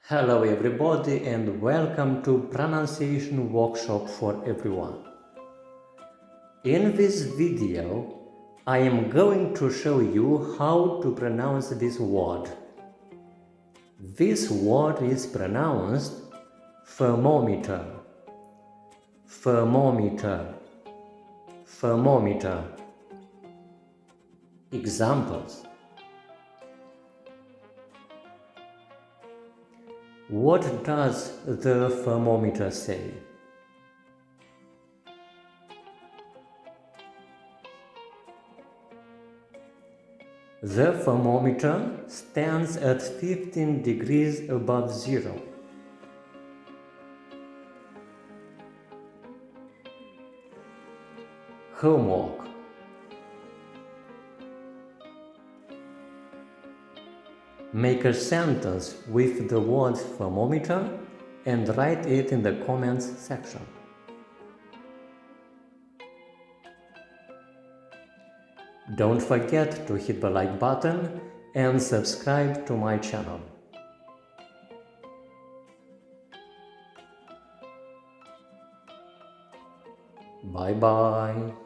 Hello everybody and welcome to pronunciation workshop for everyone. In this video, I am going to show you how to pronounce this word. This word is pronounced thermometer, thermometer, thermometer. Examples. What does the thermometer say? The thermometer stands at 15 degrees above zero. Homework. Make a sentence with the word thermometer and write it in the comments section. Don't forget to hit the like button and subscribe to my channel. Bye bye.